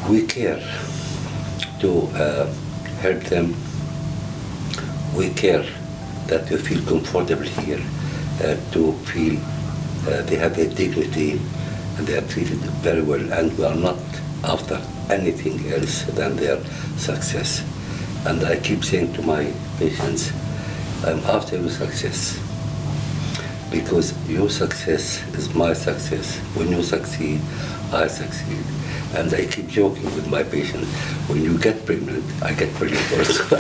We care to help them. We care that they feel comfortable here, to feel they have their dignity and they are treated very well, and we are not after anything else than their success. And I keep saying to my patients, I'm after your success, because your success is my success. When you succeed, I succeed. And I keep joking with my patients, when you get pregnant, I get pregnant also.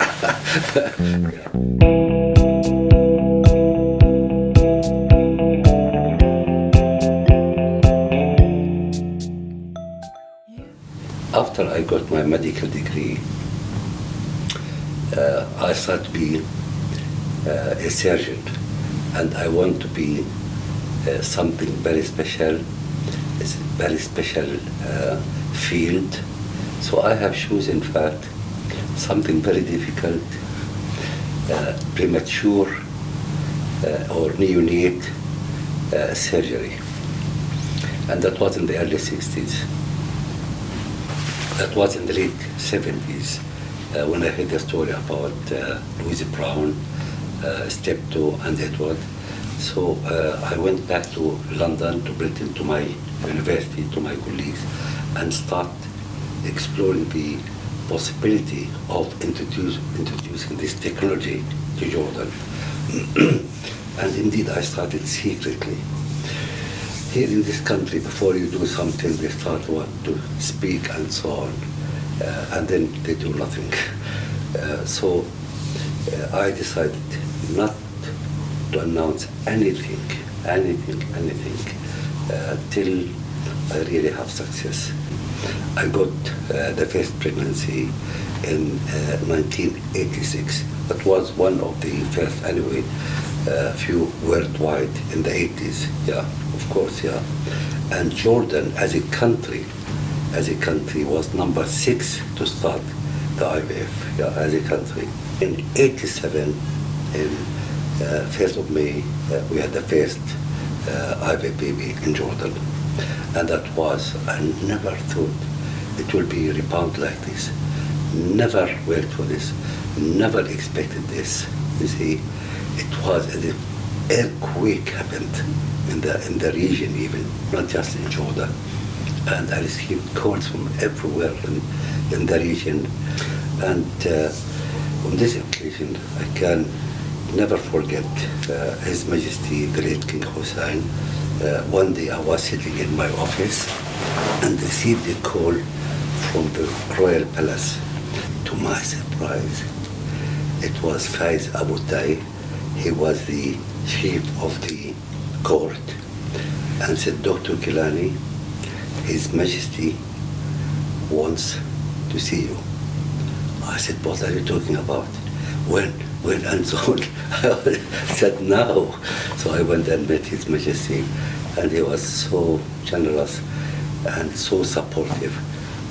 After I got my medical degree, I started to be a surgeon, and I want to be something very special. It's a very special field. So I have chosen, in fact, something very difficult, premature or neonate surgery. And that was in the early 60s. That was in the late 70s when I heard the story about Louise Brown, Steptoe, and Edward. So I went back to London, to Britain, to my university, to my colleagues, and start exploring the possibility of introducing this technology to Jordan. And indeed, I started secretly. Here in this country, before you do something, they start to speak and so on, and then they do nothing. So I decided not to announce anything, till I really have success. I got the first pregnancy in 1986. That was one of the first, anyway, few worldwide in the 80s. Yeah, of course, yeah. And Jordan, as a country, was number 6 to start the IVF. Yeah, as a country. In 87, in 1st of May, we had the first IVF baby in Jordan. And that was, I never thought it will be a rebound like this. Never worked for this, never expected this. You see, it was as if earthquake happened in the region, even, not just in Jordan. And I received calls from everywhere in the region. And on this occasion, I can never forget His Majesty, the late King Hussein. One day I was sitting in my office and received a call from the Royal Palace. To my surprise, it was Faiz Abu Tai. He was the chief of the court, and said, Dr. Kilani, His Majesty wants to see you. I said, what are you talking about? When, and so on. I said, now. So I went and met His Majesty, and he was so generous and so supportive.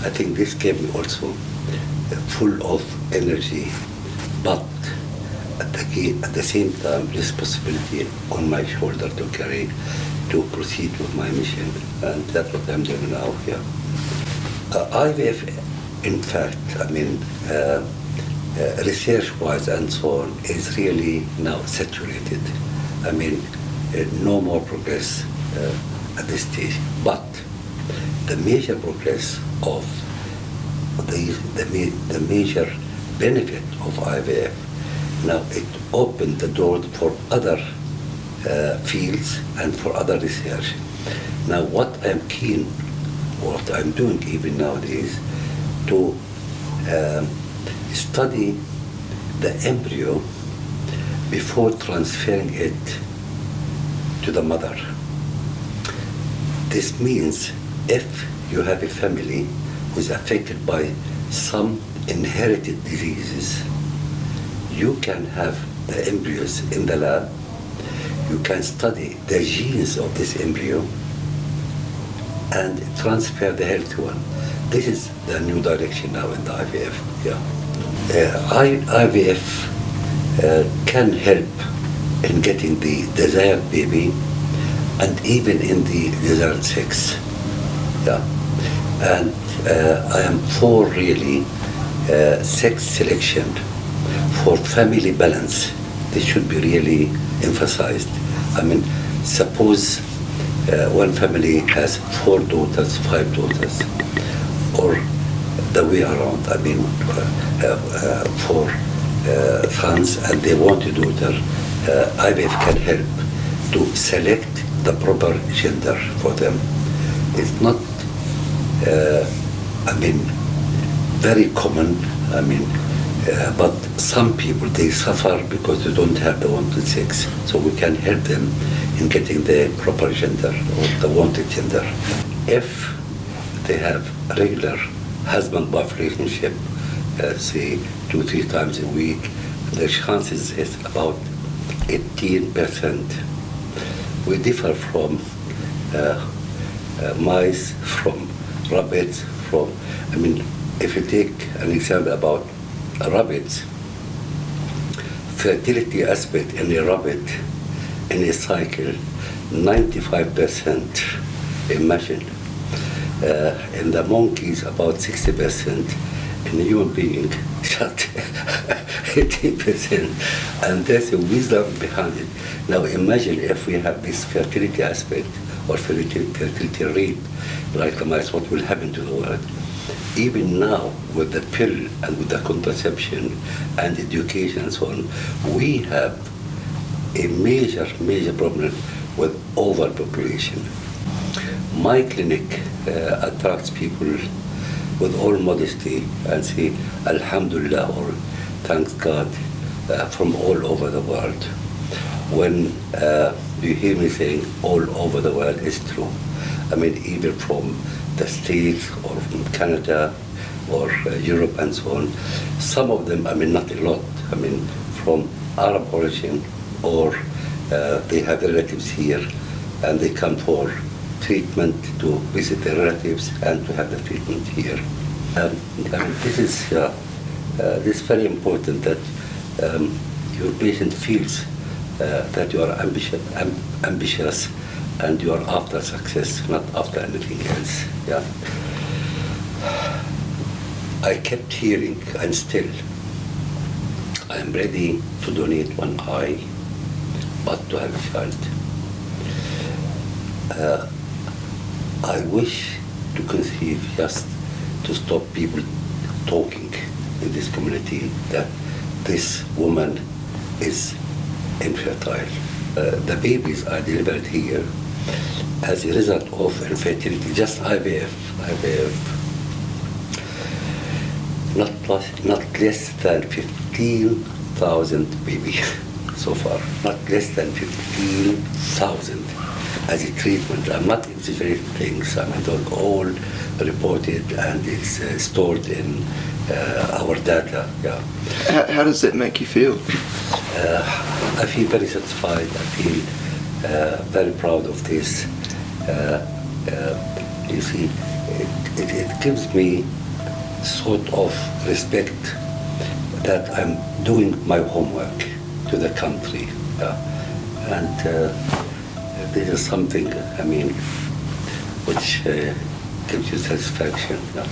I think this gave me also full of energy, but at the same time, responsibility on my shoulder to carry, to proceed with my mission, and that's what I'm doing now here. IVF, in fact, research-wise and so on, is really now saturated. No more progress at this stage, but the major progress of the major benefit of IVF, now it opened the door for other fields and for other research. Now what I'm doing even nowadays, to study the embryo before transferring it to the mother. This means if you have a family who's affected by some inherited diseases, you can have the embryos in the lab, you can study the genes of this embryo and transfer the healthy one. This is the new direction now in the IVF. IVF can help in getting the desired baby and even in the desired sex. And I am for really sex selection for family balance. This should be really emphasized. I mean, suppose one family has 4 daughters, 5 daughters, or the way around. I mean, 4 sons and they want a daughter. IVF can help to select the proper gender for them. It's not, I mean, very common. I mean, but some people, they suffer because they don't have the wanted sex. So we can help them in getting the proper gender or the wanted gender. If they have regular husband-wife relationship, say 2-3 times a week, the chances is about 18%. We differ from mice, from rabbits, from, I mean, if you take an example about rabbits, fertility aspect in a rabbit in a cycle, 95%, imagine. In the monkeys, about 60%. In a human being, just 18%. And there's a wisdom behind it. Now imagine if we have this fertility aspect or fertility rate, like the mice, what will happen to the world? Even now, with the pill and with the contraception and education and so on, we have a major problem with overpopulation. My clinic attracts people with all modesty and say, Alhamdulillah, or thanks God, from all over the world. When you hear me saying all over the world, it's true. I mean, either from the States or from Canada or Europe and so on. Some of them, I mean, not a lot, I mean, from Arab origin, or they have relatives here and they come for treatment to visit their relatives and to have the treatment here. And this is very important that your patient feels that you are ambitious and you are after success, not after anything else. Yeah. I kept hearing, and still, I am ready to donate one eye, but to have a child. I wish to conceive, just to stop people talking in this community that this woman is infertile. The babies are delivered here as a result of infertility, just IVF, not less than 15,000 babies so far, not less than 15,000 as a treatment. I'm not exaggerating things. I mean, they're all reported and it's stored in our data. Yeah. How does that make you feel? I feel very satisfied. I feel very proud of this. You see, it gives me sort of respect that I'm doing my homework to the country. And this is something, I mean, which gives you satisfaction. Yeah.